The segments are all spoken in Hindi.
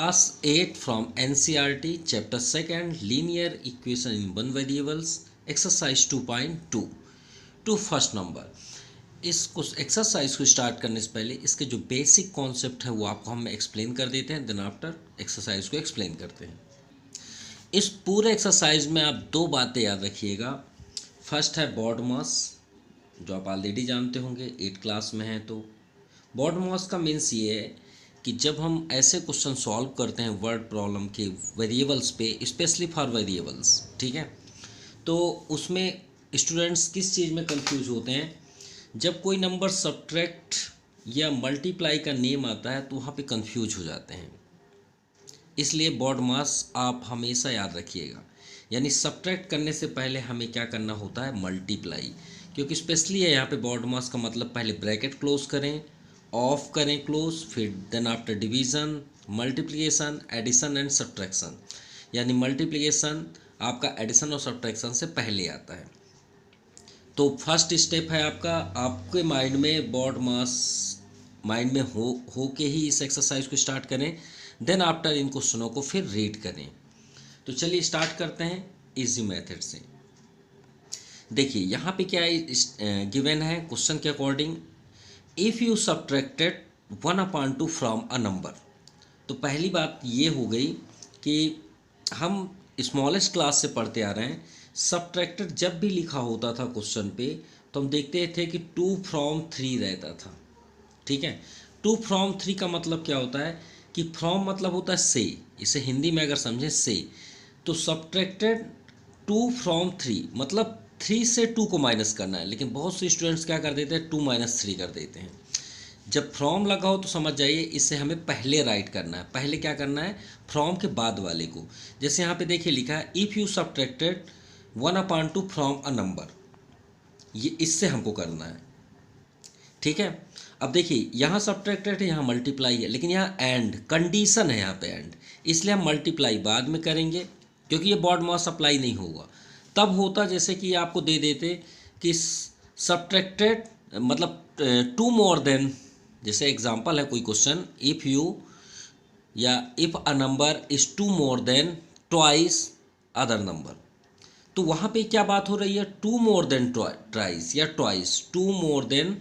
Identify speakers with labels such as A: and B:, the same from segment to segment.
A: Class 8 from NCERT, Chapter 2, Linear Equation in One Variables, Exercise 2.2 to first number. इस एक्सरसाइज को स्टार्ट करने से पहले इसके जो बेसिक कॉन्सेप्ट है वो आपको हम एक्सप्लेन कर देते हैं, देन आफ्टर एक्सरसाइज को एक्सप्लेन करते हैं। इस पूरे एक्सरसाइज में आप दो बातें याद रखिएगा। फर्स्ट है बॉड मास, जो आप ऑलरेडी जानते होंगे, 8 क्लास में है। तो बॉड मास का मीन्स ये है कि जब हम ऐसे क्वेश्चन सॉल्व करते हैं वर्ड प्रॉब्लम के वेरिएबल्स पे, स्पेशली फॉर वेरिएबल्स, ठीक है, तो उसमें स्टूडेंट्स किस चीज़ में कंफ्यूज होते हैं। जब कोई नंबर सब्ट्रैक्ट या मल्टीप्लाई का नेम आता है तो वहाँ पे कंफ्यूज हो जाते हैं। इसलिए बॉड मास आप हमेशा याद रखिएगा, यानी सब्ट्रैक्ट करने से पहले हमें क्या करना होता है, मल्टीप्लाई। क्योंकि स्पेशली है यहाँ पे बॉड मास का मतलब पहले ब्रैकेट क्लोज करें, ऑफ करें क्लोज, फिर then after division, multiplication, addition and subtraction. यानी मल्टीप्लिकेशन आपका एडिशन और सब्ट्रैक्शन से पहले आता है। तो फर्स्ट स्टेप है आपके माइंड में बॉड मास माइंड में हो के ही इस एक्सरसाइज को स्टार्ट करें, देन आफ्टर इन क्वेश्चनों को फिर रीड करें। तो चलिए स्टार्ट करते हैं इजी मेथड से। देखिए यहाँ पे क्या गिवन है क्वेश्चन के according, if you subtracted 1/2 from a number. तो पहली बात ये हो गई कि हम स्मॉलेस्ट क्लास से पढ़ते आ रहे हैं, सब्ट्रैक्टेड जब भी लिखा होता था क्वेश्चन पे तो हम देखते थे कि 2 फ्रॉम 3 रहता था, ठीक है। 2 फ्रॉम 3 का मतलब क्या होता है कि फ्रॉम मतलब होता है से, इसे हिंदी में अगर समझें से, तो सब्ट्रैक्टेड 2 फ्रॉम 3 मतलब 3 से 2 को माइनस करना है। लेकिन बहुत से स्टूडेंट्स क्या कर देते हैं, 2 - 3 कर देते हैं। जब फ्रॉम लगा हो तो समझ जाइए इसे हमें पहले राइट करना है। पहले क्या करना है, फ्रॉम के बाद वाले को। जैसे यहाँ पे देखिए लिखा है if you subtracted 1/2 from a number, ये इससे हमको करना है, ठीक है। अब देखिए यहाँ सब्ट्रैक्टेड है, यहाँ मल्टीप्लाई है, लेकिन यहाँ एंड कंडीशन है, यहाँ पे एंड, इसलिए हम मल्टीप्लाई बाद में करेंगे क्योंकि ये बॉड मास अप्लाई नहीं होगा। तब होता जैसे कि आपको दे देते कि सब्ट्रैक्टेड मतलब 2 मोर देन, जैसे एग्जांपल है कोई क्वेश्चन, इफ़ यू या if a number is 2 more than twice other number, तो वहाँ पे क्या बात हो रही है, 2 मोर देन ट्वाइस या ट्वाइस, 2 मोर देन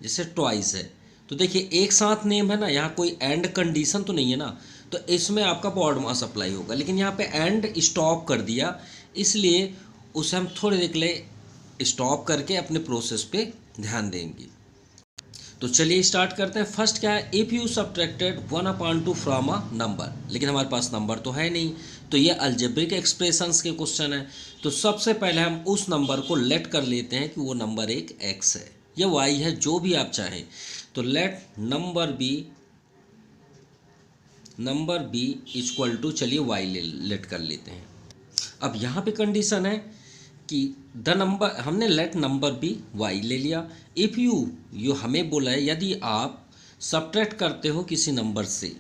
A: जैसे ट्वाइस है। तो देखिए एक साथ नेम है ना, यहाँ कोई एंड कंडीशन तो नहीं है ना, तो इसमें आपका बॉड मास अप्लाई होगा। लेकिन यहाँ पे एंड स्टॉप कर दिया, इसलिए उसे हम थोड़ी देर के लिए स्टॉप करके अपने प्रोसेस पे ध्यान देंगे। तो चलिए स्टार्ट करते हैं। फर्स्ट क्या है, if you subtracted 1/2 from a number, लेकिन हमारे पास नंबर तो है नहीं, तो ये अलजेब्रिक एक्सप्रेशंस के क्वेश्चन है। तो सबसे पहले हम उस नंबर को लेट कर लेते हैं कि वो नंबर एक एक्स है या वाई है, जो भी आप चाहें। तो let number be equal to, चलिए वाई लेट कर लेते हैं। अब यहाँ पे कंडीशन है कि द नंबर, हमने लेट नंबर बी वाई ले लिया। इफ़ यू हमें बोला है यदि आप सब्ट्रैक्ट करते हो किसी नंबर से,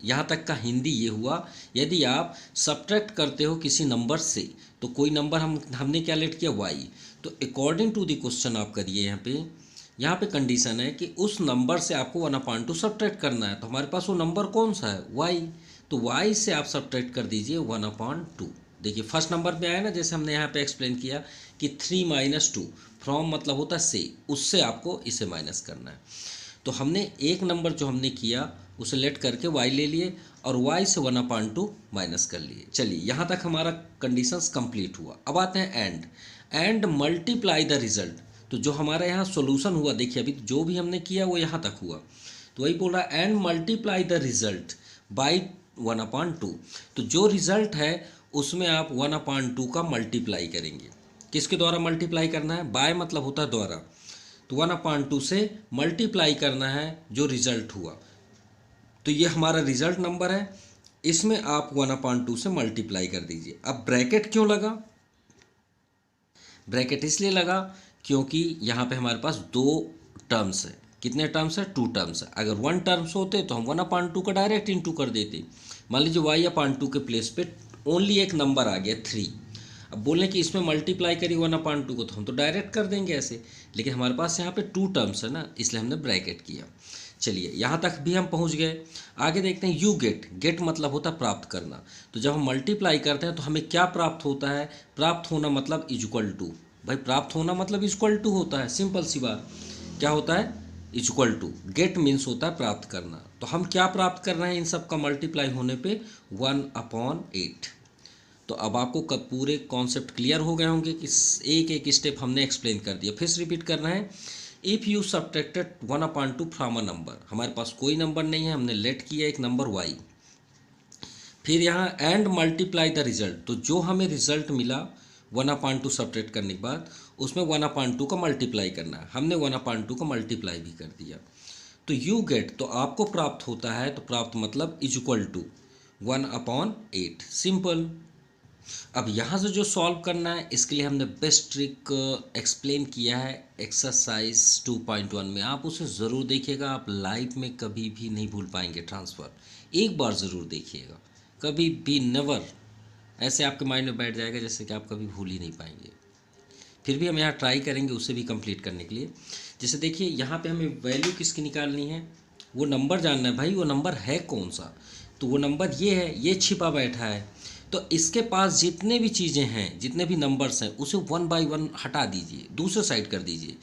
A: यहाँ तक का हिंदी ये हुआ, यदि आप सब्ट्रैक्ट करते हो किसी नंबर से, तो कोई नंबर हमने क्या लेट किया, वाई। तो अकॉर्डिंग टू द क्वेश्चन आप करिए। यहाँ पे कंडीशन है कि उस नंबर से आपको 1/2 सब्ट्रैक्ट करना है। तो हमारे पास वो नंबर कौन सा है, वाई। तो वाई से आप सब्ट्रैक्ट कर दीजिए 1/2। देखिए फर्स्ट नंबर में आया ना, जैसे हमने यहाँ पे एक्सप्लेन किया कि 3 - 2 फ्रॉम मतलब होता है से, उससे आपको इसे माइनस करना है। तो हमने एक नंबर जो हमने किया उसे लेट करके y ले लिए और y से 1/2 माइनस कर लिए। चलिए यहाँ तक हमारा कंडीशंस कंप्लीट हुआ। अब आते हैं एंड मल्टीप्लाई द रिजल्ट। तो जो हमारा यहाँ सॉल्यूशन हुआ, देखिए अभी जो भी हमने किया वो यहाँ तक हुआ, तो वही बोल रहा है and multiply the result by 1/2। तो जो रिजल्ट है उसमें आप 1/2 का मल्टीप्लाई करेंगे। किसके द्वारा मल्टीप्लाई करना है, बाय मतलब होता है द्वारा, तो 1/2 से मल्टीप्लाई करना है जो रिजल्ट हुआ। तो ये हमारा रिजल्ट नंबर है, इसमें आप 1/2 से मल्टीप्लाई कर दीजिए। अब ब्रैकेट क्यों लगा, ब्रैकेट इसलिए लगा क्योंकि यहाँ पे हमारे पास 2 टर्म्स है। कितने टर्म्स है, 2 टर्म्स है। अगर 1 टर्म्स होते तो हम 1/2 का डायरेक्ट इंटू कर देते। मान लीजिए y/2 के प्लेस पे ओनली एक नंबर आ गया 3। अब बोलें कि इसमें मल्टीप्लाई करिए 1/2 को, तो हम तो डायरेक्ट कर देंगे ऐसे, लेकिन हमारे पास यहाँ पे 2 टर्म्स है ना, इसलिए हमने ब्रैकेट किया। चलिए यहाँ तक भी हम पहुँच गए। आगे देखते हैं यू गेट। गेट मतलब होता है प्राप्त करना। तो जब हम मल्टीप्लाई करते हैं तो हमें क्या प्राप्त होता है? प्राप्त होना मतलब इक्वल टू। भाई प्राप्त होना मतलब इक्वल टू होता है, सिंपल सी बात। क्या होता है? Equal to. गेट मीन्स होता है प्राप्त करना। तो हम क्या प्राप्त कर रहे हैं इन सब का मल्टीप्लाई होने पे? 1/8। तो अब आपको पूरे कॉन्सेप्ट क्लियर हो गए होंगे कि एक एक स्टेप हमने एक्सप्लेन कर दिया। फिर से रिपीट करना है। If you subtracted 1/2 from a number, हमारे पास कोई नंबर नहीं है, हमने लेट किया एक नंबर y। फिर यहाँ एंड मल्टीप्लाई द रिजल्ट, तो जो हमें रिजल्ट मिला 1/2 सब्ट्रैक्ट करने के बाद उसमें 1/2 का मल्टीप्लाई करना है। हमने 1/2 का मल्टीप्लाई भी कर दिया। तो यू गेट, तो आपको प्राप्त होता है, तो प्राप्त मतलब इक्वल टू 1/8। सिंपल। अब यहाँ से जो सॉल्व करना है इसके लिए हमने बेस्ट ट्रिक एक्सप्लेन किया है एक्सरसाइज 2.1 में। आप उसे ज़रूर देखिएगा, आप लाइफ में कभी भी नहीं भूल पाएंगे ट्रांसफ़र। एक बार ज़रूर देखिएगा, कभी भी नेवर, ऐसे आपके माइंड में बैठ जाएगा जैसे कि आप कभी भूल ही नहीं पाएंगे। फिर भी हम यहाँ ट्राई करेंगे उसे भी कंप्लीट करने के लिए। जैसे देखिए यहाँ पे हमें वैल्यू किसकी निकालनी है, वो नंबर जानना है भाई, वो नंबर है कौन सा। तो वो नंबर ये है, ये छिपा बैठा है। तो इसके पास जितने भी चीज़ें हैं, जितने भी नंबर्स हैं, उसे 1 बाय 1 हटा दीजिए, दूसरे साइड कर दीजिए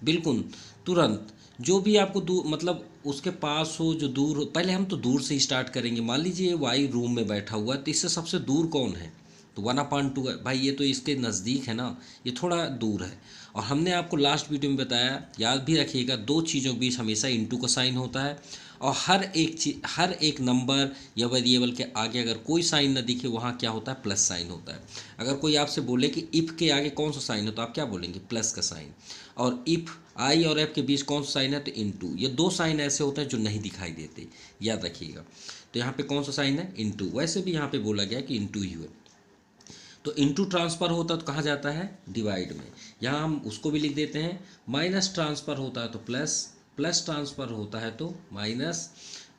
A: बिल्कुल तुरंत। जो भी आपको दूर मतलब उसके पास हो, जो दूर हो, पहले हम तो दूर से ही स्टार्ट करेंगे। मान लीजिए वाई रूम में बैठा हुआ है, तो इससे सबसे दूर कौन है? तो 1/2 है भाई, ये तो इसके नज़दीक है ना, ये थोड़ा दूर है। और हमने आपको लास्ट वीडियो में बताया, याद भी रखिएगा, दो चीज़ों के बीच हमेशा इंटू का साइन होता है। और हर एक नंबर या वेरिएबल के आगे अगर कोई साइन ना दिखे, वहाँ क्या होता है? प्लस साइन होता है। अगर कोई आपसे बोले कि इफ़ के आगे कौन सा साइन है, तो आप क्या बोलेंगे? प्लस का साइन। और इफ़ आई और एफ के बीच कौन सा साइन है? तो इनटू। ये दो साइन ऐसे होते हैं जो नहीं दिखाई देते, याद रखिएगा। तो यहाँ पे कौन सा साइन है? इनटू। वैसे भी यहाँ पे बोला गया कि इनटू ही है। तो इनटू ट्रांसफ़र होता है तो कहाँ जाता है? डिवाइड में। यहाँ हम उसको भी लिख देते हैं। माइनस ट्रांसफ़र होता है तो प्लस, प्लस ट्रांसफ़र होता है तो माइनस,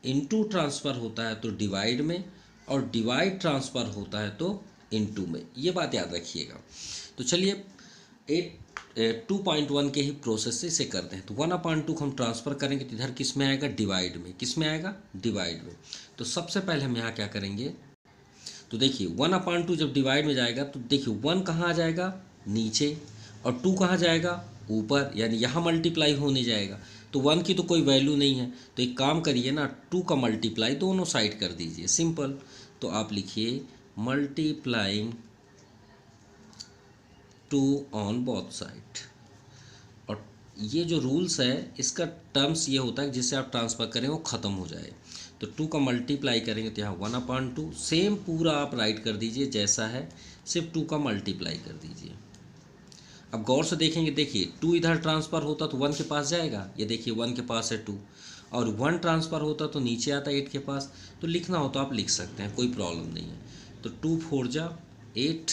A: इनटू ट्रांसफ़र होता है तो डिवाइड में, और डिवाइड ट्रांसफ़र होता है तो इनटू में। ये बात याद रखिएगा। तो चलिए 2.1 के ही प्रोसेस से इसे करते हैं। तो 1/2 को हम ट्रांसफ़र करेंगे तो इधर किस में आएगा? डिवाइड में। किस में आएगा? डिवाइड में। तो सबसे पहले हम यहाँ क्या करेंगे? तो देखिए 1/2 जब डिवाइड में जाएगा तो देखिए 1 कहाँ आ जाएगा? नीचे, और 2 कहाँ जाएगा? ऊपर, यानी यहाँ मल्टीप्लाई होने जाएगा। तो 1 की तो कोई वैल्यू नहीं है, तो एक काम करिए ना, 2 का मल्टीप्लाई दोनों साइड कर दीजिए, सिंपल। तो आप लिखिए मल्टीप्लाइंग 2 ऑन बोथ साइड। और ये जो रूल्स है इसका टर्म्स ये होता है जिससे आप ट्रांसफ़र करें वो ख़त्म हो जाए। तो 2 का मल्टीप्लाई करेंगे तो यहाँ 1/2 सेम पूरा आप राइट कर दीजिए जैसा है, सिर्फ 2 का मल्टीप्लाई कर दीजिए। अब गौर से देखेंगे, देखिए 2 इधर ट्रांसफ़र होता तो 1 के पास जाएगा, ये देखिए 1 के पास है 2, और 1 ट्रांसफ़र होता तो नीचे आता 8 के पास। तो लिखना हो तो आप लिख सकते हैं, कोई प्रॉब्लम नहीं है। तो 2 4 जा 8,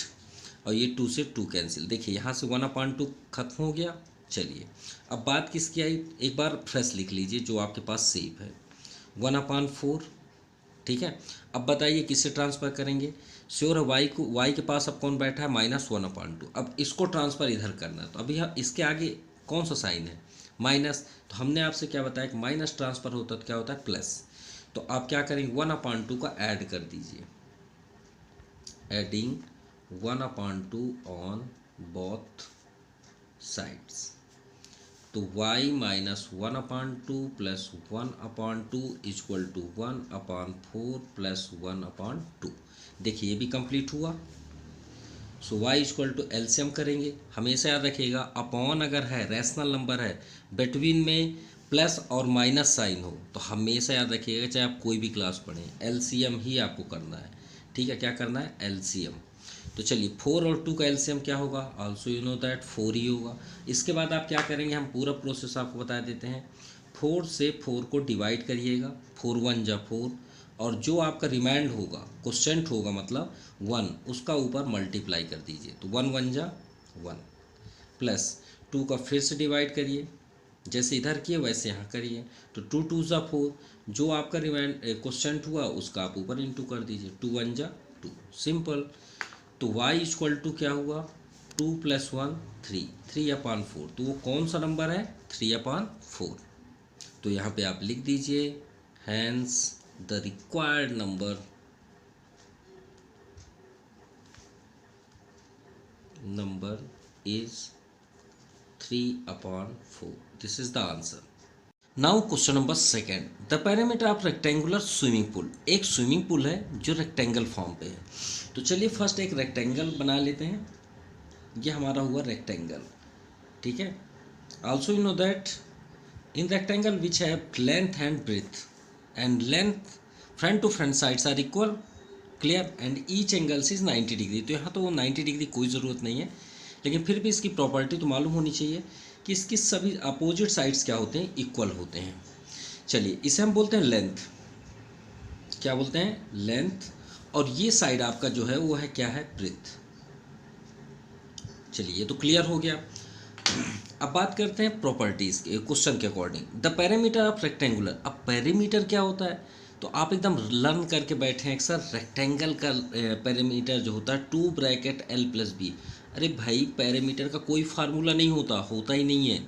A: और ये 2 से 2 कैंसिल। देखिए यहाँ से 1/2 खत्म हो गया। चलिए अब बात किसकी आई, एक बार फ्रेश लिख लीजिए जो आपके पास सेव है, 1/4। ठीक है। अब बताइए किससे ट्रांसफ़र करेंगे? श्योर है वाई के पास अब कौन बैठा है? -1/2। अब इसको ट्रांसफ़र इधर करना है, तो अभी इसके आगे कौन सा साइन है? माइनस। तो हमने आपसे क्या बताया कि माइनस ट्रांसफ़र होता है तो क्या होता है? प्लस। तो आप क्या करेंगे? 1/2 का ऐड कर दीजिए, एडिंग 1/2 ऑन बोथ साइड्स। तो y -1/2 plus 1/2 equal to 1/4 plus 1/2। देखिए ये भी कंप्लीट हुआ। So y equal to LCM करेंगे। हमेशा याद रखिएगा, अपॉन अगर है, रैशनल नंबर है, बिटवीन में प्लस और माइनस साइन हो, तो हमेशा याद रखिएगा चाहे आप कोई भी क्लास पढ़ें, एलसीएम ही आपको करना है। ठीक है, क्या करना है? एलसीएम। तो चलिए 4 और 2 का एलसीएम क्या होगा? आल्सो यू नो दैट 4 ही होगा। इसके बाद आप क्या करेंगे, हम पूरा प्रोसेस आपको बता देते हैं। 4 से 4 को डिवाइड करिएगा, 4 1 जा 4, और जो आपका रिमाइंड होगा, क्वोशेंट होगा मतलब 1, उसका ऊपर मल्टीप्लाई कर दीजिए। तो 1 1 जा 1, प्लस 2 का फिर से डिवाइड करिए, जैसे इधर किए वैसे यहाँ करिए। तो 2 2 जा 4, जो आपका रिमाइंड क्वोशेंट हुआ उसका आप ऊपर इंटू कर दीजिए, 2 1 जा 2, सिंपल। तो y इक्वल टू क्या हुआ? 2 + 1 3, 3/4। तो वो कौन सा नंबर है? 3/4। तो यहाँ पे आप लिख दीजिए hence the required number is 3/4. This is the answer. Now question number second. The parameter of rectangular swimming pool. एक स्विमिंग पूल है जो रेक्टेंगल फॉर्म पे है. तो चलिए फर्स्ट एक रेक्टेंगल बना लेते हैं. ये हमारा हुआ रेक्टेंगल. ठीक है. Also you know that in rectangle which have length and breadth and length front to front sides are equal. Clear. And each angles is 90 degree. तो यहाँ तो वो 90 डिग्री कोई ज़रूरत नहीं है, लेकिन फिर भी इसकी प्रॉपर्टी तो मालूम होनी चाहिए कि इसकी सभी अपोजिट साइड्स क्या होते हैं, इक्वल होते हैं. चलिए इसे हम बोलते हैं लेंथ. क्या बोलते हैं? लेंथ. और ये साइड आपका जो है वो है क्या है? ब्रेथ. चलिए ये तो क्लियर हो गया. अब बात करते हैं प्रॉपर्टीज़ के क्वेश्चन के according. The parameter of rectangular. अब पैरामीटर क्या होता है? तो आप एकदम लर्न करके बैठे हैं सर रेक्टेंगल का पैरामीटर जो होता है 2 (L+B. अरे भाई पैरामीटर का कोई फार्मूला नहीं होता ही नहीं है.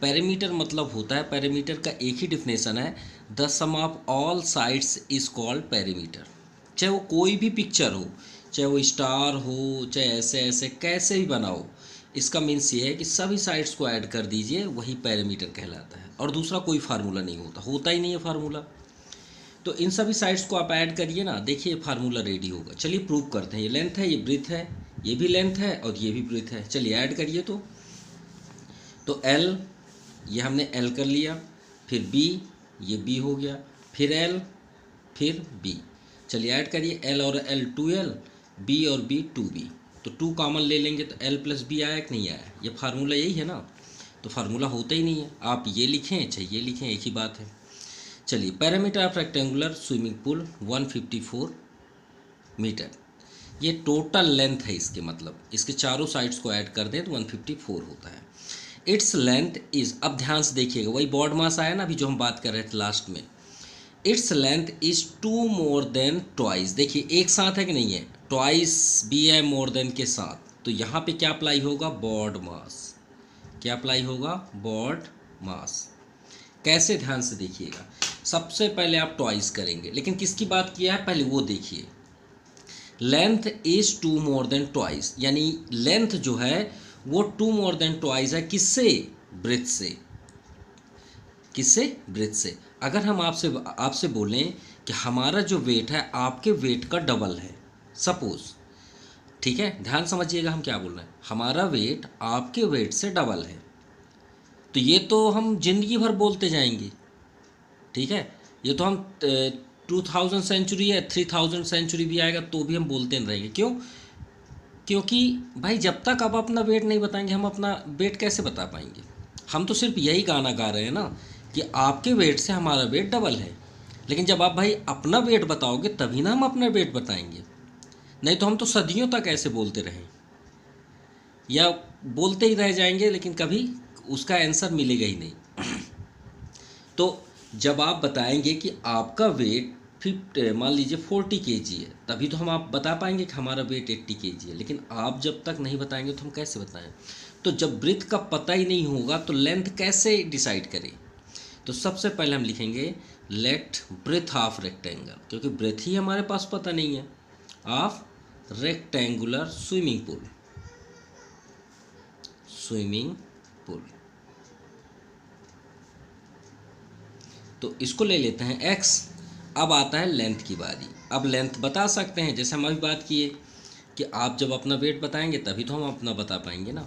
A: पैरामीटर मतलब होता है, पैरामीटर का एक ही डिफिनेशन है, the sum of all sides is called parameter. चाहे वो कोई भी पिक्चर हो, चाहे वो स्टार हो, चाहे ऐसे ऐसे कैसे भी बनाओ, इसका मीन्स ये है कि सभी साइड्स को ऐड कर दीजिए, वही पैरामीटर कहलाता है. और दूसरा कोई फार्मूला नहीं होता ही नहीं है फार्मूला. तो इन सभी साइड्स को आप ऐड करिए ना, देखिए फार्मूला रेडी होगा. चलिए प्रूव करते हैं. ये लेंथ है, ये ब्रेथ है, ये भी लेंथ है और ये भी ब्रेथ है. चलिए ऐड करिए. तो L ये हमने L कर लिया, फिर B ये B हो गया, फिर L फिर B. चलिए ऐड करिए. L और L 2L, B और B 2B. तो 2 कॉमन ले लेंगे तो L+B आया कि नहीं आया? ये फार्मूला यही है ना. तो फार्मूला होता ही नहीं है. आप ये लिखें चाहे ये लिखें, एक ही बात है. चलिए parameter of rectangular swimming pool 154 metre. ये टोटल लेंथ है इसके, मतलब इसके चारों साइड्स को ऐड कर दें तो 154 होता है. इट्स लेंथ इज, अब ध्यान से देखिएगा, वही बॉड मास आया ना अभी जो हम बात कर रहे थे लास्ट में. Its length is 2 more than twice. देखिए एक साथ है कि नहीं है? ट्वाइस भी है मोर देन के साथ. तो यहाँ पे क्या अप्लाई होगा? बॉड मास. क्या अप्लाई होगा? बॉड मास. कैसे? ध्यान से देखिएगा. सबसे पहले आप ट्वाइस करेंगे, लेकिन किसकी बात किया है पहले वो देखिए. Length is 2 more than twice, यानी लेंथ जो है वो 2 more than ट्वाइस है. किससे? ब्रेथ से. किससे? ब्रेथ से. अगर हम आपसे बोलें कि हमारा जो वेट है आपके वेट का डबल है, सपोज, ठीक है, ध्यान समझिएगा हम क्या बोल रहे हैं. हमारा वेट आपके वेट से डबल है, तो ये तो हम जिंदगी भर बोलते जाएंगे. ठीक है. ये तो हम 2000 सेंचुरी है, 3000 सेंचुरी भी आएगा तो भी हम बोलते नहीं रहेंगे. क्यों? क्योंकि भाई जब तक आप अपना वेट नहीं बताएंगे हम अपना वेट कैसे बता पाएंगे. हम तो सिर्फ यही गाना गा रहे हैं ना कि आपके वेट से हमारा वेट डबल है. लेकिन जब आप भाई अपना वेट बताओगे तभी ना हम अपना वेट बताएंगे. नहीं तो हम तो सदियों तक ऐसे बोलते रहें या बोलते ही रह जाएंगे, लेकिन कभी उसका आंसर मिलेगा ही नहीं. तो जब आप बताएंगे कि आपका वेट मान लीजिए 40 kg है, तभी तो हम आप बता पाएंगे कि हमारा वेट 80 kg है. लेकिन आप जब तक नहीं बताएंगे तो हम कैसे बताएं. तो जब ब्रेथ का पता ही नहीं होगा तो लेंथ कैसे डिसाइड करें. तो सबसे पहले हम लिखेंगे लेट ब्रेथ ऑफ रेक्टेंगल, क्योंकि ब्रेथ ही हमारे पास पता नहीं है, ऑफ रेक्टेंगुलर स्विमिंग पूल. तो इसको ले लेते हैं x. अब आता है लेंथ की बारी. अब लेंथ बता सकते हैं, जैसे हम अभी बात किए कि आप जब अपना वेट बताएंगे तभी तो हम अपना बता पाएंगे ना.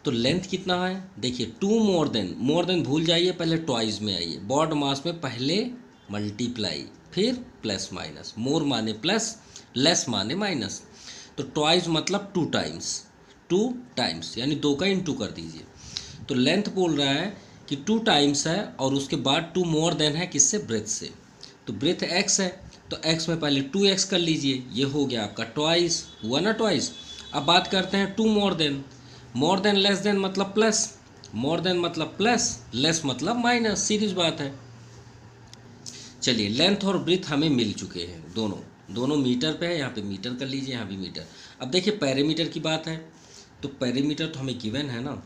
A: तो लेंथ कितना है? देखिए 2 more than, मोर देन भूल जाइए, पहले ट्वाइस में आइए. बॉड मास में पहले मल्टीप्लाई, फिर प्लस माइनस. मोर माने प्लस, लेस माने माइनस. तो ट्वाइस मतलब 2 टाइम्स, यानी 2 का इंटू कर दीजिए. तो लेंथ बोल रहा है कि 2 टाइम्स है और उसके बाद 2 more than है किससे? ब्रेथ से. तो ब्रेथ x है तो x में पहले 2x कर लीजिए, ये हो गया आपका ट्वाइस. हुआ ना ट्वाइस. अब बात करते हैं 2 more than. More than less than मतलब प्लस, मोर देन मतलब प्लस, लेस मतलब माइनस. सीधी बात है. चलिए लेंथ और ब्रेथ हमें मिल चुके हैं, दोनों मीटर पे है. यहाँ पे मीटर कर लीजिए, यहाँ भी मीटर. अब देखिए पैरामीटर की बात है, तो पैरामीटर तो हमें गिवन है ना.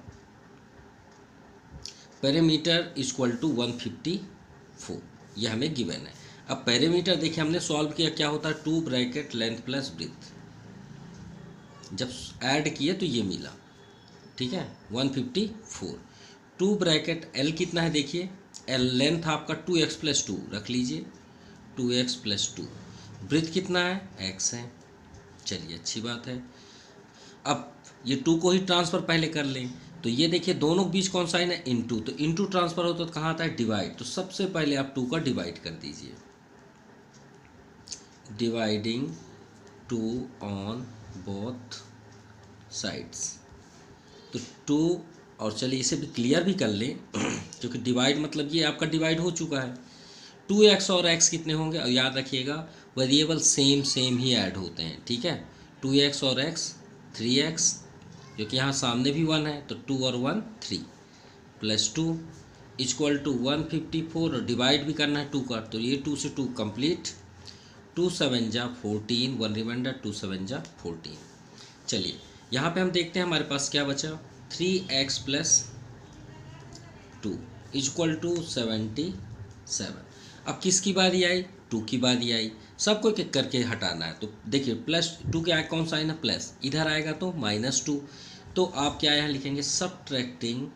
A: पेरीमीटर इक्वल टू 154, ये हमें गिवन है। अब पेरीमीटर देखिए हमने सॉल्व किया, क्या होता है 2 ब्रैकेट लेंथ प्लस ब्रेथ, जब ऐड किए तो ये मिला, ठीक है 154। 2 ब्रैकेट एल कितना है देखिए, एल लेंथ आपका 2x प्लस 2 रख लीजिए, 2x प्लस 2, ब्रेथ कितना है x है, चलिए अच्छी बात है। अब ये 2 को ही ट्रांसफ़र पहले कर लें, तो ये देखिए दोनों के बीच कौन साइन है इनटू, तो इनटू ट्रांसफ़र होता तो कहाँ आता है डिवाइड, तो सबसे पहले आप 2 का डिवाइड कर दीजिए, डिवाइडिंग 2 ऑन बोथ साइड्स, तो 2, और चलिए इसे भी क्लियर भी कर लें क्योंकि डिवाइड मतलब ये आपका डिवाइड हो चुका है। 2x और x कितने होंगे, और याद रखिएगा वेरिएबल सेम सेम ही ऐड होते हैं, ठीक है 2x और x 3x, क्योंकि यहाँ सामने भी 1 है तो 2 और 1 3 प्लस 2 इक्वल टू 154, और डिवाइड भी करना है 2 का, तो ये 2 से 2 कंप्लीट, 2 7 जा 14, 1 रिमाइंडर 2 7 जा 14। चलिए यहाँ पे हम देखते हैं हमारे पास क्या बचा, 3x प्लस 2 इक्वल टू 77। अब किसकी बारी आई, 2 की बारी आई, सबको एक एक करके हटाना है, तो देखिए प्लस 2 के आगे कौन सा आए ना प्लस, इधर आएगा तो -2, तो आप क्या यहाँ लिखेंगे सबट्रैक्टिंग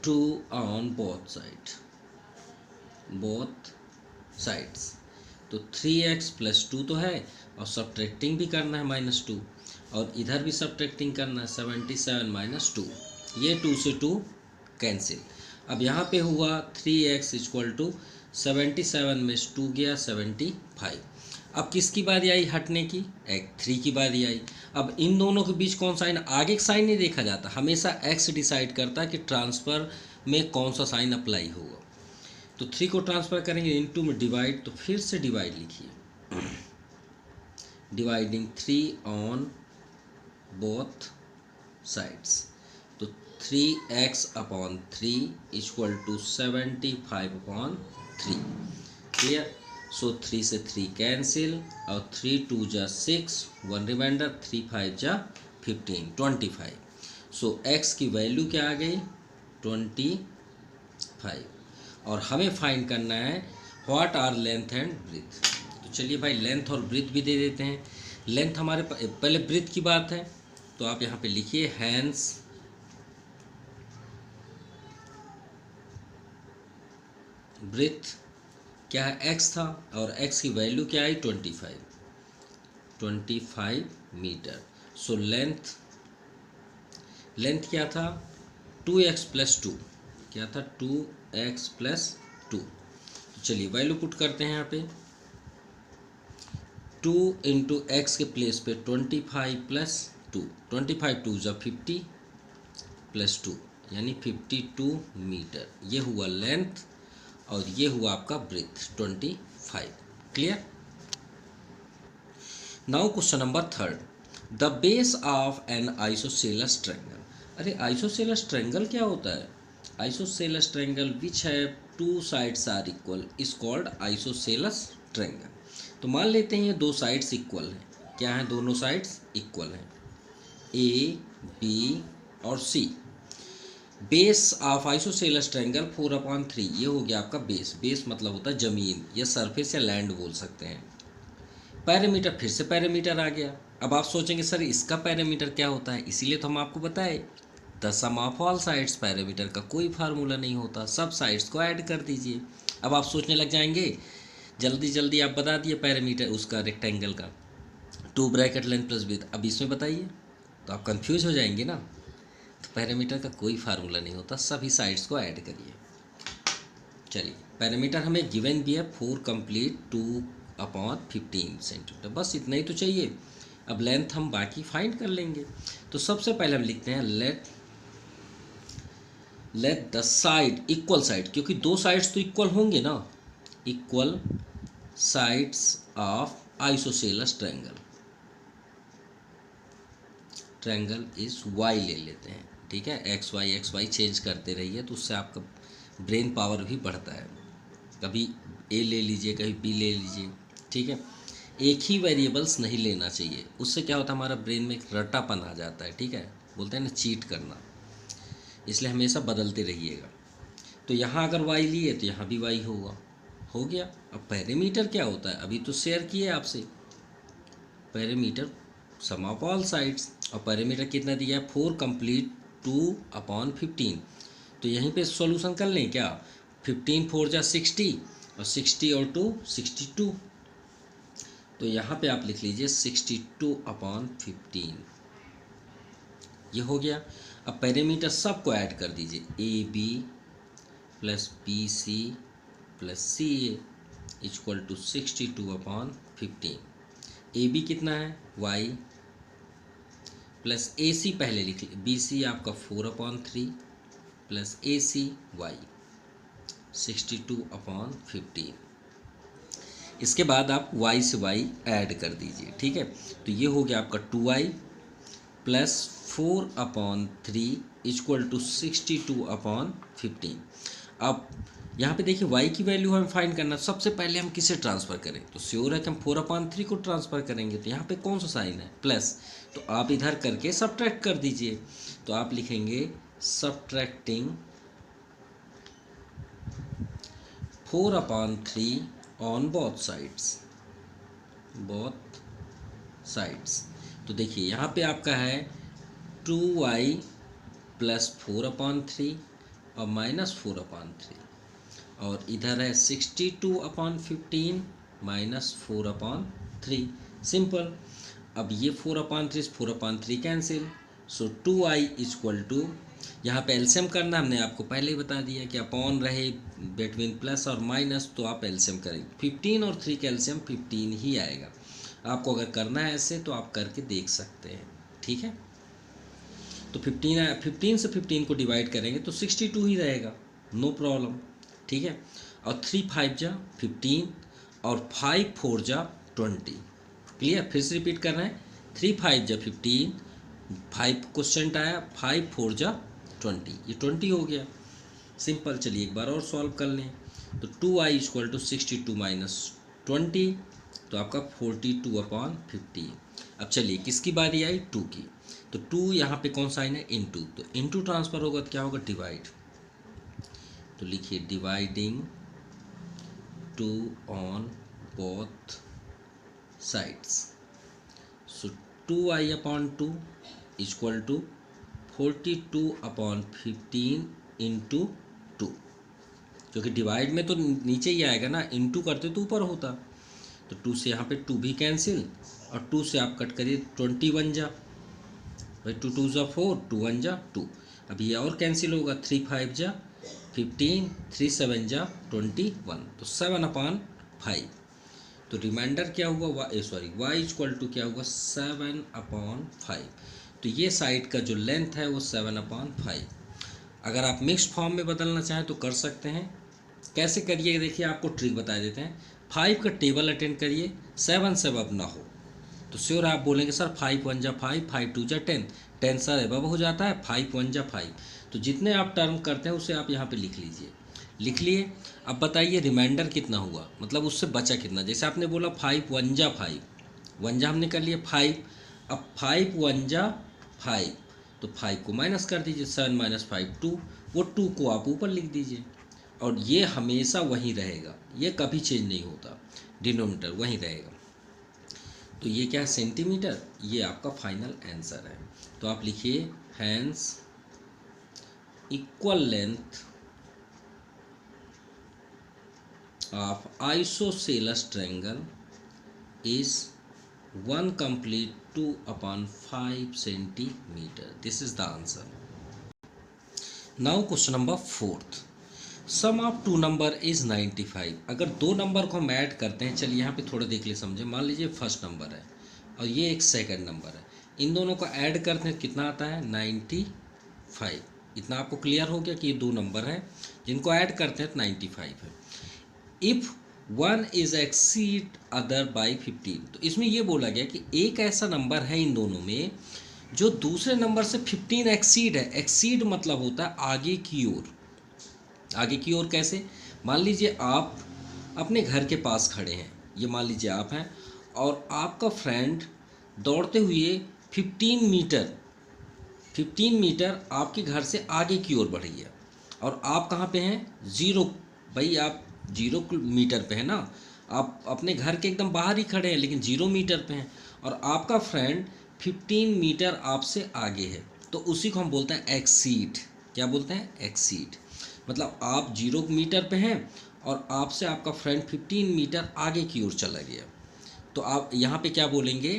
A: 2 ऑन बोथ साइड्स, तो 3x प्लस 2 तो है, और सबट्रैक्टिंग भी करना है -2, और इधर भी सबट्रैक्टिंग करना है 77 - 2, ये 2 से 2 कैंसिल। अब यहाँ पे हुआ 3x इक्वल टू 77 में 2 गया 75। अब किसकी बारी आई हटने की, 3 की बारी आई। अब इन दोनों के बीच कौन साइन, आगे साइन नहीं देखा जाता, हमेशा x डिसाइड करता है कि ट्रांसफ़र में कौन सा साइन अप्लाई होगा, तो 3 को ट्रांसफ़र करेंगे इनटू में डिवाइड, तो फिर से डिवाइड लिखिए, डिवाइडिंग 3 ऑन बोथ साइड्स, तो 3x upon 3 equal to 75/3, clear. So 3 से 3 कैंसिल, और 3 2 जा 6, 1 रिमाइंडर, 3 5 जा 15, 25। सो x की वैल्यू क्या आ गई 25, और हमें फाइंड करना है what are length and breadth. तो चलिए भाई लेंथ और ब्रीथ भी दे देते हैं। लेंथ हमारे पहले ब्रीथ की बात है, तो आप यहाँ पे लिखिए हैंड्स ब्रीथ क्या है x था, और x की वैल्यू क्या आई 25 मीटर। सो लेंथ क्या था 2x प्लस 2, क्या था 2x प्लस 2, तो चलिए वैल्यू पुट करते हैं यहाँ पे, 2 इंटू एक्स के प्लेस पे 25 प्लस 2, 25 2 जा 50 प्लस 2 यानी 52 मीटर, ये हुआ लेंथ, और ये हुआ आपका breadth 25, clear. Now question number 3, the base of an isosceles triangle. अरे आइसोसेलस ट्रायंगल क्या होता है, आइसोसेलस ट्रायंगल विच है 2 sides are equal is called isosceles triangle. तो मान लेते हैं ये 2 साइड्स इक्वल हैं, क्या है दोनों साइड्स इक्वल हैं, ए बी और सी। बेस ऑफ आइसोसेलस ट्रायंगल 4/3, ये हो गया आपका बेस, बेस मतलब होता है ज़मीन या सरफेस या लैंड बोल सकते हैं। पैरामीटर, फिर से पैरामीटर आ गया। अब आप सोचेंगे सर इसका पैरामीटर क्या होता है, इसीलिए तो हम आपको बताए the sum of all sides, parameter का कोई फार्मूला नहीं होता, सब साइड्स को ऐड कर दीजिए। अब आप सोचने लग जाएंगे, जल्दी जल्दी आप बता दिए पैरामीटर उसका रेक्टेंगल का 2 ब्रैकेट लेंथ प्लस ब्रेथ, अब इसमें बताइए, तो आप कंफ्यूज हो जाएंगे ना। तो पैरामीटर का कोई फार्मूला नहीं होता, सभी साइड्स को ऐड करिए। चलिए पैरामीटर हमें गिवन भी है 4 कंप्लीट 2/15 सेंटीमीटर, बस इतना ही तो चाहिए। अब लेंथ हम बाकी फाइंड कर लेंगे। तो सबसे पहले हम लिखते हैं let the side equal side, क्योंकि 2 साइड्स तो इक्वल होंगे ना, equal sides of isosceles triangle is y ले लेते हैं, ठीक है, एक्स वाई चेंज करते रहिए, तो उससे आपका ब्रेन पावर भी बढ़ता है। कभी ए ले लीजिए, कभी बी ले लीजिए, ठीक है, एक ही वेरिएबल्स नहीं लेना चाहिए, उससे क्या होता है हमारा ब्रेन में एक रट्टापन आ जाता है, ठीक है, बोलते हैं ना चीट करना। इसलिए हमेशा बदलते रहिएगा। तो यहाँ अगर y लिए तो यहाँ भी y होगा, हो गया। अब पेरीमीटर क्या होता है, अभी तो शेयर किए आपसे, perimeter sum of all sides, और पेरीमीटर कितना दिया है 4 कंप्लीट 2/15। तो यहीं पे सॉल्यूशन कर लें क्या, 15 4 जा 60 और 60 और 2 62। तो यहाँ पे आप लिख लीजिए 62/15, ये हो गया। अब पेरीमीटर सबको ऐड कर दीजिए, a b plus b c plus c a equal to 62/15। A b कितना है y प्लस ए सी पहले लिख लीजिए, बी सी आपका 4/3 प्लस ए सी वाई 62/15। इसके बाद आप y से y ऐड कर दीजिए, ठीक है। तो ये हो गया आपका 2y प्लस 4/3 इक्वल टू 62/15। अब यहाँ पे देखिए y की वैल्यू हमें फाइंड करना, सबसे पहले हम किसे ट्रांसफ़र करें, तो श्योर है कि हम 4/3 को ट्रांसफ़र करेंगे। तो यहाँ पे कौन सा साइन है, प्लस, तो आप इधर करके सब्ट्रैक्ट कर दीजिए। तो आप लिखेंगे सब्ट्रैक्टिंग 4/3 ऑन बोथ साइड्स। तो देखिए यहाँ पे आपका है 2y प्लस 4/3 और माइनस 4/3, और इधर है 62/15 माइनस 4/3, सिंपल। अब ये 4/3 4/3 cancel, so 2y equal to, यहाँ पे एलसीएम करना हमने आपको पहले ही बता दिया कि अपॉन रहे बिटवीन प्लस और माइनस, तो आप एलसीएम करेंगे 15 और 3 का एलसीएम 15 ही आएगा। आपको अगर करना है ऐसे तो आप करके देख सकते हैं, ठीक है। तो 15 से 15 को डिवाइड करेंगे तो 62 ही रहेगा, नो प्रॉब्लम, ठीक है। और 3 5 जा 15 और 5 4 जा 20, क्लियर। फिर से रिपीट कर रहे हैं, 3 5 जा 15, 5 क्वेश्चन आया, 5 4 जा 20, ये 20 हो गया, सिंपल। चलिए एक बार और सॉल्व कर लें। तो 2y इक्वल टू 62 माइनस 20, तो आपका 42/15। अब चलिए किसकी बारी आई, 2 की। तो 2 यहाँ पे कौन साइन है, इनटू, तो इनटू ट्रांसफर होगा तो क्या होगा, डिवाइड। तो लिखिए dividing 2 on both sides, so 2y/2 equal to 42/15 into 2, क्योंकि डिवाइड में तो नीचे ही आएगा ना, इंटू करते तो ऊपर होता। तो 2 से यहाँ पे 2 भी कैंसिल, और 2 से आप कट करिए 21 जा, भाई 2 2 जा 4, 2 1 जा 2। अब ये और कैंसिल होगा, 3 5 जा 15, 3 7 जा 21, तो 7/5। तो रिमाइंडर क्या हुआ, y इक्वल टू क्या हुआ 7/5। तो ये साइड का जो लेंथ है वो 7/5। अगर आप मिक्स्ड फॉर्म में बदलना चाहें तो कर सकते हैं, कैसे करिए देखिए, आपको ट्रिक बता देते हैं। 5 का टेबल अटेंड करिए, 7 से अब ना हो तो श्योर आप बोलेंगे सर 5 1 जा 5, 5 2 जा 10, 10 सर एबव हो जाता है, 5 1 जा 5। तो जितने आप टर्म करते हैं उसे आप यहाँ पे लिख लीजिए, लिख लिए। अब बताइए रिमाइंडर कितना हुआ, मतलब उससे बचा कितना। जैसे आपने बोला 5 1 जा 5, 1 जा हमने कर लिया 5, अब 5 1 जा 5, तो 5 को माइनस कर दीजिए, 7 माइनस 5 2, वो 2 को आप ऊपर लिख दीजिए, और ये हमेशा वहीं रहेगा, ये कभी चेंज नहीं होता, डिनोमिनेटर वहीं रहेगा। तो ये क्या है, सेंटीमीटर, ये आपका फाइनल आंसर है। तो आप लिखिए hence equal length of isosceles triangle is 1 complete 2/5 centimeter. This is the answer. Now question number 4th. Sum of 2 number is 95। अगर 2 नंबर को हम ऐड करते हैं, चलिए यहाँ पे थोड़ा देख ले समझे। मान लीजिए फर्स्ट नंबर है और ये एक सेकंड नंबर है, इन दोनों को ऐड करते हैं कितना आता है 95। इतना आपको क्लियर हो गया कि ये 2 नंबर हैं जिनको ऐड करते हैं 95 है। If 1 is exceed other by 15, तो इसमें ये बोला गया कि एक ऐसा नंबर है इन दोनों में जो दूसरे नंबर से 15 एक्सीड है। एक्सीड मतलब होता है आगे की ओर। आगे की ओर कैसे, मान लीजिए आप अपने घर के पास खड़े हैं, ये मान लीजिए आप हैं, और आपका फ्रेंड दौड़ते हुए 15 मीटर 15 मीटर आपके घर से आगे की ओर बढ़ी है और आप कहाँ पे हैं, 0, भाई आप 0 मीटर पे है ना, आप अपने घर के एकदम बाहर ही खड़े हैं लेकिन 0 मीटर पे हैं और आपका फ्रेंड 15 मीटर आपसे आगे है, तो उसी को हम बोलते हैं एक्सीड। क्या बोलते हैं, एक्सीड। मतलब आप 0 मीटर पे हैं और आपसे आपका फ्रेंड 15 मीटर आगे की ओर चला गया, तो आप यहाँ पे क्या बोलेंगे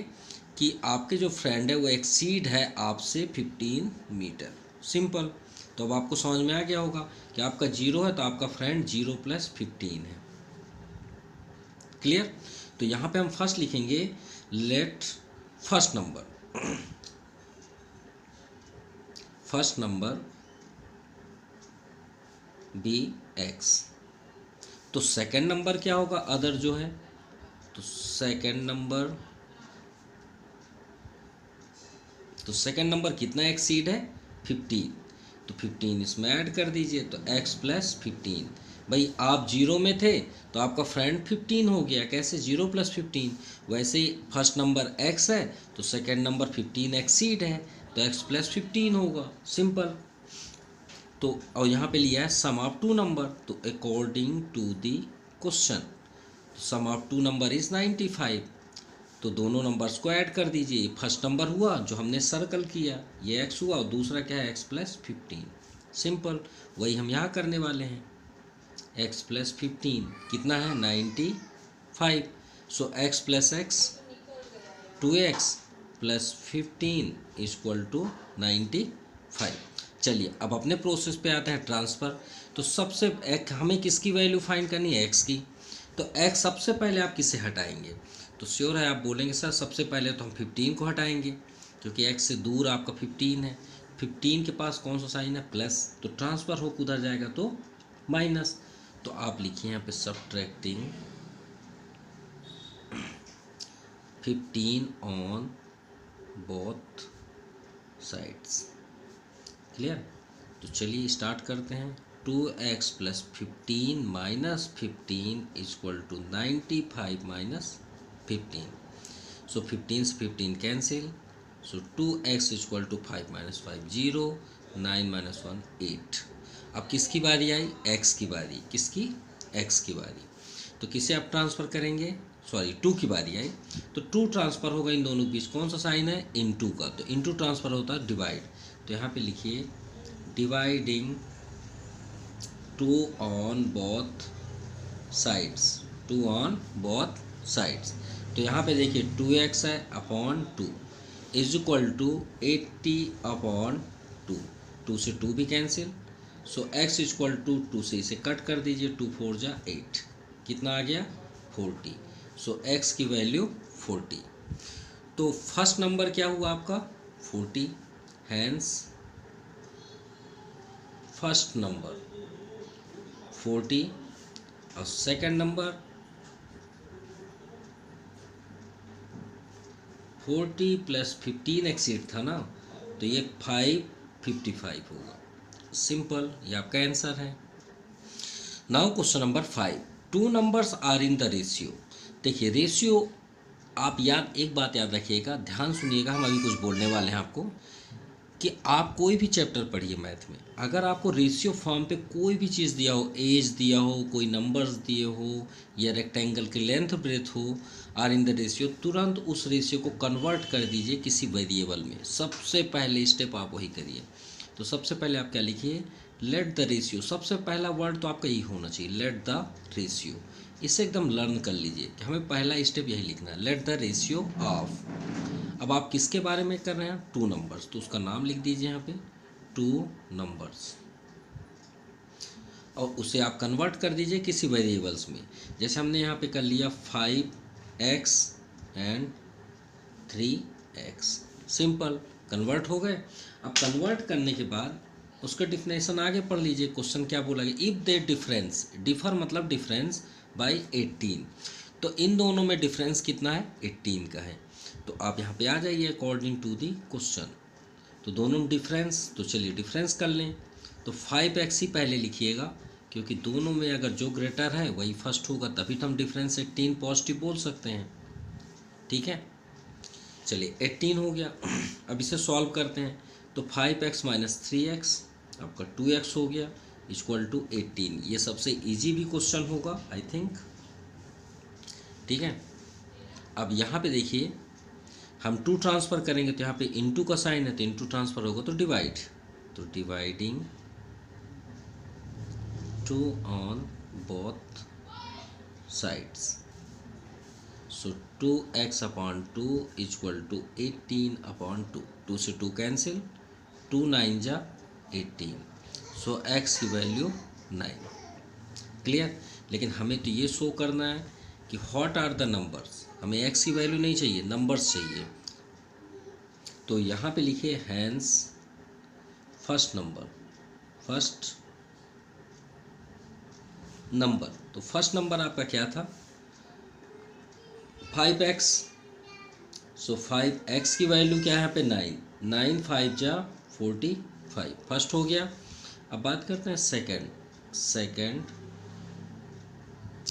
A: कि आपके जो फ्रेंड है वो एक्सीड है आपसे 15 मीटर। सिंपल। तो अब आपको समझ में आ गया होगा कि आपका 0 है तो आपका फ्रेंड 0 + 15 है। क्लियर। तो यहाँ पे हम फर्स्ट लिखेंगे, let first number be x। तो सेकंड नंबर क्या होगा, अदर जो है, तो सेकंड नंबर कितना एक्सीड है, 15। तो 15 इसमें ऐड कर दीजिए, तो x + 15। भाई आप 0 में थे तो आपका फ्रेंड 15 हो गया, कैसे, 0 + 15। वैसे ही फर्स्ट नंबर x है तो सेकंड नंबर 15 एक्सीड है, तो x + 15 होगा। सिंपल। तो और यहाँ पे लिया है सम ऑफ 2 नंबर, तो according to the question sum of 2 number is 95। तो दोनों नंबर्स को ऐड कर दीजिए। फर्स्ट नंबर हुआ जो हमने सर्कल किया, ये x हुआ, और दूसरा क्या है, x + 15। सिंपल। वही हम यहाँ करने वाले हैं, x + 15 कितना है, 95। सो x + x 2x + 15 = 95। चलिए अब अपने प्रोसेस पे आते हैं, ट्रांसफ़र। तो सबसे हमें किसकी वैल्यू फाइंड करनी है, x की। तो x सबसे पहले आप किसे हटाएंगे, तो श्योर है आप बोलेंगे सर सबसे पहले तो हम 15 को हटाएंगे, क्योंकि x से दूर आपका 15 है। 15 के पास कौन सा साइन है, प्लस, तो ट्रांसफ़र हो उधर जाएगा तो माइनस। तो आप लिखिए यहाँ पे subtracting 15 on both sides. Clear. तो चलिए स्टार्ट करते हैं। 2x + 15 - 15 = 95 - 15। सो 15 से 15 कैंसिल, सो 2x = 5 - 5 0, 9 - 1 8। अब किसकी बारी आई, x की बारी। किसकी, x की बारी। तो किसे आप ट्रांसफ़र करेंगे, सॉरी 2 की बारी आई, तो 2 ट्रांसफ़र होगा इन दोनों के बीच, कौन सा साइन है, इनटू का, तो इनटू ट्रांसफ़र होता है डिवाइड। तो यहाँ पे लिखिए dividing 2 on both sides, 2 on both sides. तो यहाँ पे देखिए 2x है अपॉन 2 = 80/2। 2 से 2 भी कैंसिल, सो x = 2 से इसे कट कर दीजिए, 2 4 जा 8, कितना आ गया, 40। सो x की वैल्यू 40। तो फर्स्ट नंबर क्या हुआ आपका, 40, हैंस फर्स्ट नंबर 40 और सेकंड नंबर 40 + 15 एक्सीड था ना, तो ये 555 होगा। सिंपल, ये आपका आंसर है। Now question number 5, 2 numbers are in the ratio. देखिए रेशियो, आप एक बात याद रखिएगा, ध्यान सुनिएगा, हम अभी कुछ बोलने वाले हैं आपको, कि आप कोई भी चैप्टर पढ़िए मैथ में, अगर आपको रेशियो फॉर्म पे कोई भी चीज़ दिया हो, एज दिया हो, कोई नंबर्स दिए हो, या रेक्टेंगल की लेंथ ब्रेथ हो, आर इन द रेशियो, तुरंत उस रेशियो को कन्वर्ट कर दीजिए किसी वेरिएबल में। सबसे पहले स्टेप आप वही करिए। तो सबसे पहले आप क्या लिखिए, लेट द रेशियो। सबसे पहला वर्ड तो आपका यही होना चाहिए, लेट द रेशियो। इसे एकदम लर्न कर लीजिए कि हमें पहला स्टेप यही लिखना है, लेट द रेशियो ऑफ। अब आप किसके बारे में कर रहे हैं, 2 नंबर्स, तो उसका नाम लिख दीजिए यहाँ पे 2 नंबर्स, और उसे आप कन्वर्ट कर दीजिए किसी वेरिएबल्स में। जैसे हमने यहाँ पे कर लिया 5x and 3x। Simple, convert हो गए। अब कन्वर्ट करने के बाद उसका डिफिनेशन आगे पढ़ लीजिए। क्वेश्चन क्या बोला गया, इफ़ दे डिफरेंस, डिफर मतलब डिफरेंस, बाई 18। तो इन दोनों में डिफरेंस कितना है, 18 का है। तो आप यहाँ पे आ जाइए अकॉर्डिंग टू दी क्वेश्चन। तो दोनों में डिफरेंस, तो चलिए डिफरेंस कर लें। तो 5x ही पहले लिखिएगा, क्योंकि दोनों में अगर जो ग्रेटर है वही फर्स्ट होगा, तभी तो हम डिफरेंस 18 पॉजिटिव बोल सकते हैं। ठीक है, चलिए 18 हो गया। अब इसे सॉल्व करते हैं। तो 5x माइनस 3x आपका 2x हो गया इक्वल टू 18। ये सबसे इजी भी क्वेश्चन होगा आई थिंक। ठीक है, अब यहाँ पे देखिए हम 2 ट्रांसफ़र करेंगे तो यहाँ पे इनटू का साइन है तो इनटू ट्रांसफ़र होगा तो डिवाइड, तो dividing 2 on both sides, so 2x upon 2 equal to 18 upon 2, 2 से 2 कैंसिल, 2 9 जा 18, सो x की वैल्यू 9। क्लियर। लेकिन हमें तो ये शो करना है कि व्हाट आर द नंबर्स, हमें x की वैल्यू नहीं चाहिए, नंबर्स चाहिए। तो यहाँ पे लिखिए hence first number, first number. तो फर्स्ट नंबर आपका क्या था 5x, सो 5x की वैल्यू क्या है यहाँ पे 9, 9 5 जा 45, फर्स्ट हो गया। अब बात करते हैं सेकंड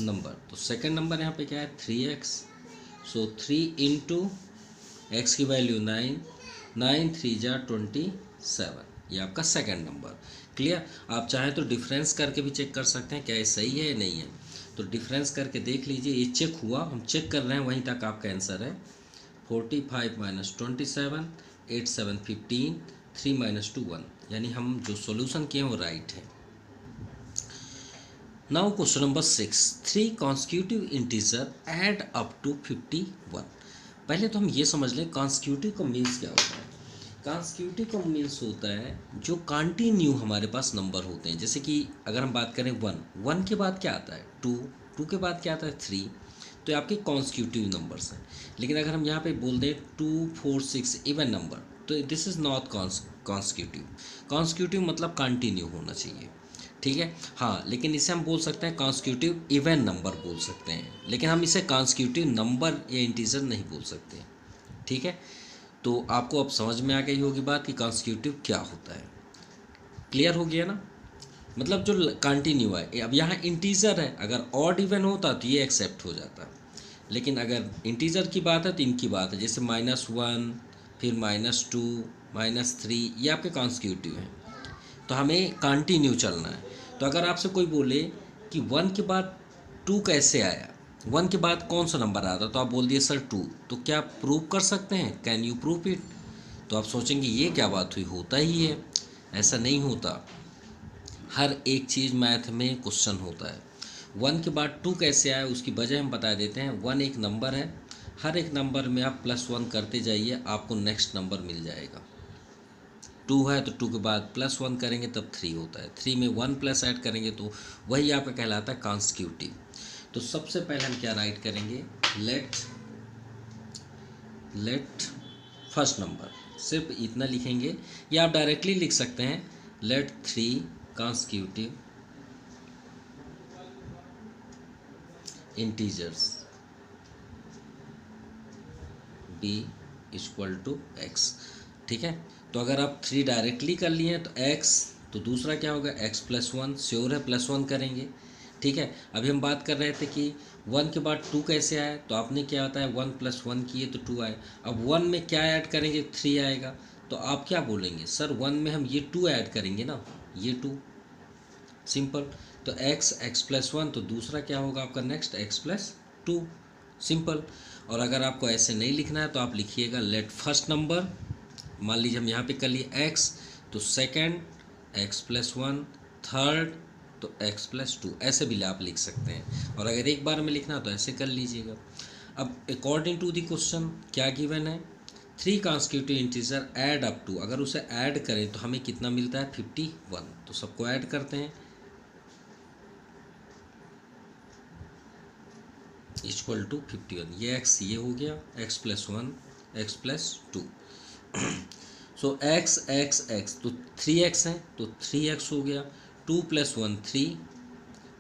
A: नंबर। तो सेकंड नंबर यहाँ पे क्या है 3x, सो 3 इंटू एक्स की वैल्यू 9, 9 3 जा 27, ये आपका सेकंड नंबर। क्लियर। आप चाहें तो डिफरेंस करके भी चेक कर सकते हैं क्या ये सही है या नहीं है। तो डिफरेंस करके देख लीजिए, ये चेक हुआ, हम चेक कर रहे हैं, वहीं तक आपका आंसर है। 45 माइनस 27, 8 7 15, 3 माइनस 2 1, यानी हम जो सॉल्यूशन किए हैं वो राइट है। Now question number 6, 3 constitutive integer add up to 51। पहले तो हम ये समझ लें कॉन्स्टिट्यूटिव का मीन्स क्या होता है। कॉन्स्टिट्यूटिव का मीन्स होता है जो कंटिन्यू हमारे पास नंबर होते हैं। जैसे कि अगर हम बात करें 1 के बाद क्या आता है 2 के बाद क्या आता है 3, तो ये आपके कॉन्स्टिट्यूटिव नंबर्स हैं। लेकिन अगर हम यहाँ पे बोल दें 2 4 6 इवन नंबर, तो this is not constitutive. Constitutive मतलब कंटिन्यू होना चाहिए। ठीक है, हाँ, लेकिन इसे हम बोल सकते हैं कॉन्स्टिट्यूटिव इवन नंबर बोल सकते हैं, लेकिन हम इसे कॉन्स्टिट्यूटिव नंबर या इंटीजर नहीं बोल सकते। ठीक है, तो आपको अब समझ में आ गई होगी बात कि कॉन्स्टिट्यूटिव क्या होता है। क्लियर हो गया ना, मतलब जो कंटिन्यू है। अब यहाँ इंटीजर है, अगर ऑड इवन होता तो ये एक्सेप्ट हो जाता, लेकिन अगर इंटीजर की बात है तो इनकी बात है, जैसे -1 फिर -2 -3, ये आपके कॉन्स्टिट्यूटिव हैं। तो हमें कंटिन्यू चलना है। तो अगर आपसे कोई बोले कि 1 के बाद 2 कैसे आया, 1 के बाद कौन सा नंबर आता, तो आप बोल दिए सर 2, तो क्या आप प्रूव कर सकते हैं, कैन यू प्रूव इट। तो आप सोचेंगे ये क्या बात हुई, होता ही है। ऐसा नहीं होता, हर एक चीज़ मैथ में क्वेश्चन होता है। 1 के बाद 2 कैसे आया उसकी वजह हम बता देते हैं। 1 एक नंबर है, हर एक नंबर में आप +1 करते जाइए, आपको नेक्स्ट नंबर मिल जाएगा। 2 है तो 2 के बाद +1 करेंगे तब 3 होता है, 3 में 1 प्लस ऐड करेंगे तो वही आपका कहलाता है कॉन्स्टिट्यूटिव। तो सबसे पहले हम क्या राइट करेंगे, लेट फर्स्ट नंबर, सिर्फ इतना लिखेंगे, या आप डायरेक्टली लिख सकते हैं let 3 constitutive integers be equal to x। ठीक है, तो अगर आप 3 डायरेक्टली कर लिए हैं तो x, तो दूसरा क्या होगा x +1, श्योर है +1 करेंगे। ठीक है, अभी हम बात कर रहे थे कि 1 के बाद 2 कैसे आए, तो आपने क्या होता है 1 + 1 किए तो 2 आए। अब 1 में क्या ऐड करेंगे 3 आएगा, तो आप क्या बोलेंगे सर 1 में हम ये 2 ऐड करेंगे ना, ये 2, सिंपल। तो x +1, तो दूसरा क्या होगा आपका नेक्स्ट x +2, सिंपल। और अगर आपको ऐसे नहीं लिखना है तो आप लिखिएगा लेट फर्स्ट नंबर, मान लीजिए हम यहाँ पे कर लिए x, तो सेकंड x +1, थर्ड तो x +2, ऐसे भी आप लिख सकते हैं। और अगर एक बार में लिखना तो ऐसे कर लीजिएगा। अब अकॉर्डिंग टू द क्वेश्चन क्या गिवन है, 3 constitutive integer add up to, अगर उसे ऐड करें तो हमें कितना मिलता है 51। तो सबको ऐड करते हैं, इक्वल टू 51, ये x ये हो गया x +1 x +2, सो x तो 3x है तो 3x हो गया, 2 + 1 3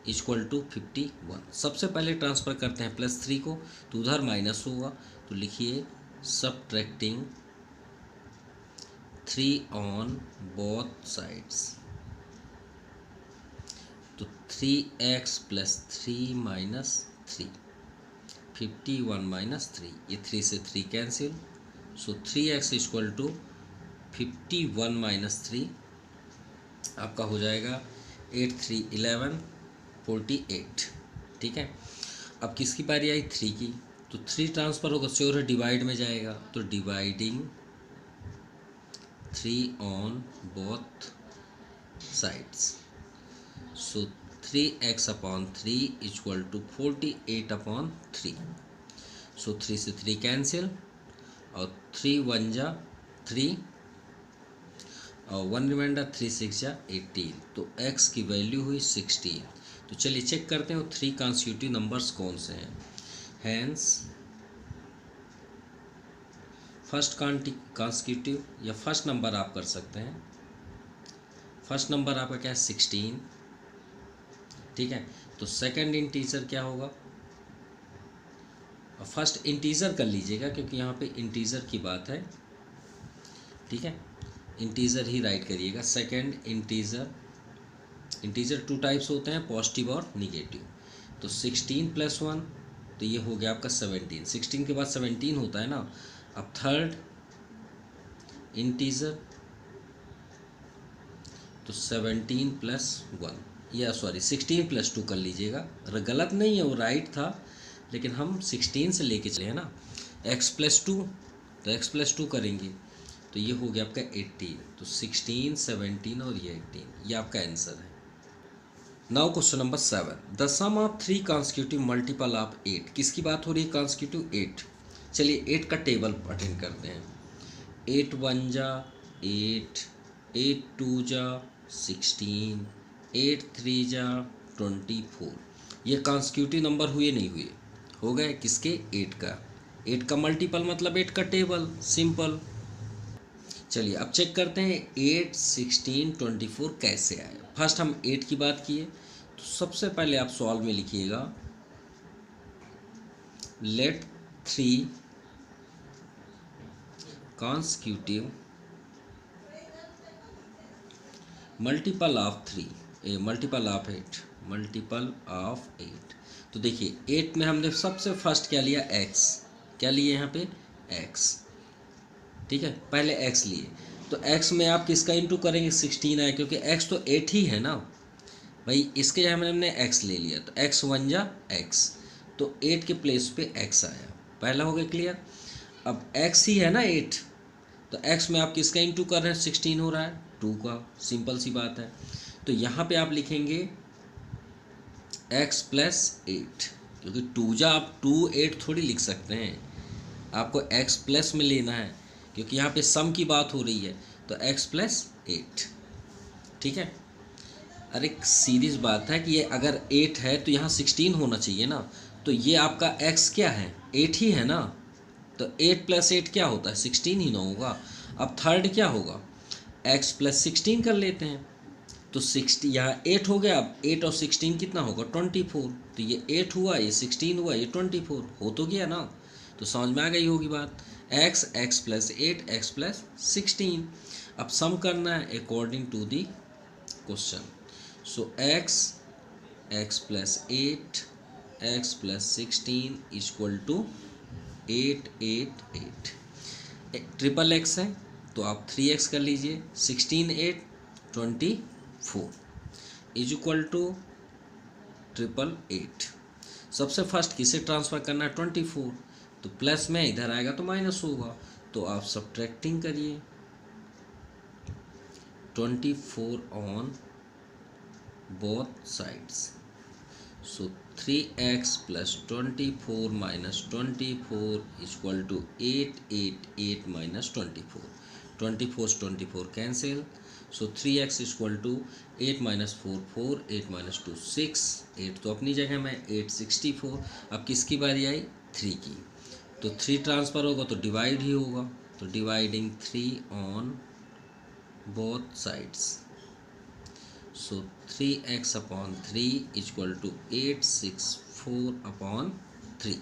A: इक्वल टू 51। सबसे पहले ट्रांसफ़र करते हैं +3 को, तो उधर माइनस होगा, तो लिखिए सबट्रैक्टिंग 3 ऑन बोथ साइड्स, तो 3x + 3 - 3, 51 - 3, ये 3 से 3 cancel, so 3x equal to 51 minus 3 आपका हो जाएगा 8 3 11 48। ठीक है, अब किसकी बारी आई? 3 की। तो 3 ट्रांसफ़र होगा, श्योर है डिवाइड में जाएगा, तो dividing 3 on both sides. So 3x upon 3 equal to 48 upon 3। So 3 से 3 कैंसिल और 3 1 जा 3 और 1 रिमाइंडर, 3 6 जा 18। तो x की वैल्यू हुई 16। तो चलिए चेक करते हैं वो 3 कॉन्स्टिट्यूटिव नंबर्स कौन से हैं। हैंस फर्स्ट कॉन्स्टिट्यूटिव या फर्स्ट नंबर आप कर सकते हैं। फर्स्ट नंबर आपका क्या है? 16। ठीक है, तो सेकंड इंटीजर क्या होगा? फर्स्ट इंटीजर कर लीजिएगा क्योंकि यहाँ पे इंटीजर की बात है। ठीक है, इंटीजर ही राइट करिएगा। सेकंड इंटीजर, इंटीजर 2 टाइप्स होते हैं, पॉजिटिव और निगेटिव। तो 16 + 1 तो ये हो गया आपका 17। 16 के बाद 17 होता है ना। अब थर्ड इंटीजर तो 17 + 1 या सॉरी 16 + 2 कर लीजिएगा। गलत नहीं है, वो राइट था, लेकिन हम 16 से लेके चले हैं ना। x + 2 तो x + 2 करेंगे तो ये हो गया आपका 18। तो 16 17 और ये 18, ये आपका आंसर है। Now question number 7, the sum of 3 constitutive multiple of 8। किसकी बात हो रही है? कॉन्स्टिट्यूटिव 8। चलिए 8 का टेबल अटेंड करते हैं। 8 1 जा 8, 8 2 जा 16, 8 3 जा 24। ये कॉन्स्टिट्यूटिव नंबर हुए नहीं हुए? हो गए। किसके? 8 का। 8 का मल्टीपल मतलब 8 का टेबल, सिंपल। चलिए अब चेक करते हैं 8 16 24 कैसे आए। फर्स्ट हम 8 की बात किए, तो सबसे पहले आप सॉल्व में लिखिएगा let 3 constitutive multiple of 3 multiple of 8 multiple of 8। तो देखिए 8 में हमने सबसे फर्स्ट क्या लिया? x। क्या लिए यहाँ पे? x। ठीक है, पहले x लिए, तो x में आप किसका इंटू करेंगे? 16 आए, क्योंकि x तो 8 ही है ना भाई। इसके यहाँ हमने x ले लिया, तो x 1 जा x, तो 8 के प्लेस पे x आया। पहला हो गया क्लियर। अब x ही है ना 8, तो x में आप किसका इंटू कर रहे हैं? 16 हो रहा है 2 का, सिंपल सी बात है। तो यहाँ पे आप लिखेंगे x + 8, क्योंकि 2 जा आप 2 8 थोड़ी लिख सकते हैं, आपको x प्लस में लेना है, क्योंकि यहाँ पे सम की बात हो रही है। तो x + 8। ठीक है, अरे सीरीज बात है कि ये अगर 8 है तो यहाँ 16 होना चाहिए ना। तो ये आपका x क्या है? 8 ही है ना। तो 8 + 8 क्या होता है? 16 ही ना होगा। अब थर्ड क्या होगा? x + 16 कर लेते हैं, तो 60 यहाँ 8 हो गया। अब 8 और 16 कितना होगा? 24। तो ये 8 हुआ, ये 16 हुआ, ये 24 हो तो गया ना। तो समझ में आ गई होगी बात। x + 8 x + 16। अब सम करना है according to the question. So x + 8 x + 16 equal to 8 8 8। Triple x है तो आप 3x कर लीजिए। 16 8 24 इज इक्वल टू 888। सबसे फर्स्ट किसे ट्रांसफ़र करना है? 24। तो प्लस में इधर आएगा तो माइनस होगा, तो आप सब्ट्रैक्टिंग करिए 24 on both sides. So 3x + 24 - 24 equal to 888 - 24। 24 से 24 cancel. So 3x equal to 8 - 4 4 8 - 2 6। 8 तो अपनी जगह में, 8 64। अब किसकी बारी आई? 3 की। तो 3 ट्रांसफ़र होगा तो डिवाइड ही होगा, तो dividing 3 on both sides. So 3x upon 3 equal to 864 upon 3।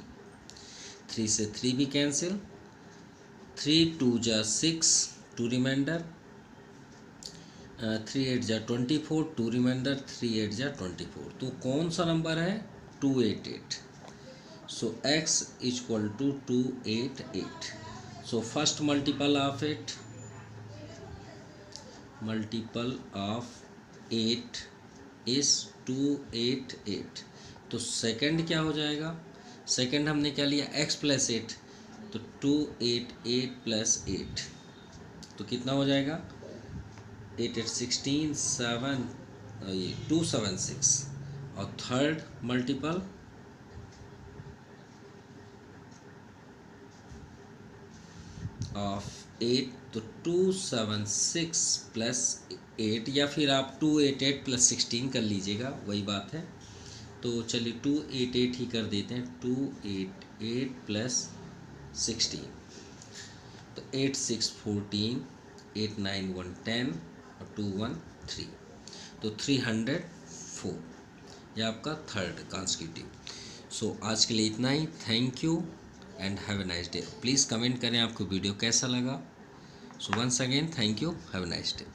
A: 3 से 3 भी कैंसिल, 3 2 जा 6 2 रिमाइंडर, 3 8 जा 24 2 रिमाइंडर, 3 8 जा 24। तो कौन सा नंबर है? 288। So x equal to 288। So first multiple of 8 multiple of 8 is 288। तो सेकंड क्या हो जाएगा, सेकंड हमने क्या लिया x प्लस 8, तो 288 प्लस 8 तो कितना हो जाएगा 8 8 16 7 ये 276। और थर्ड मल्टीपल ऑफ 8 तो 276 प्लस 8, या फिर आप 288 प्लस 16 कर लीजिएगा, वही बात है। तो चलिए 288 ही कर देते हैं, 288 प्लस 16 तो 8 6 14, 8 9 1 10 और 2 1 3, तो 304 यह आपका थर्ड कॉन्सेक्यूटिव। सो आज के लिए इतना ही। Thank you and have a nice day. Please comment करें आपको वीडियो कैसा लगा। So once again thank you, have a nice day.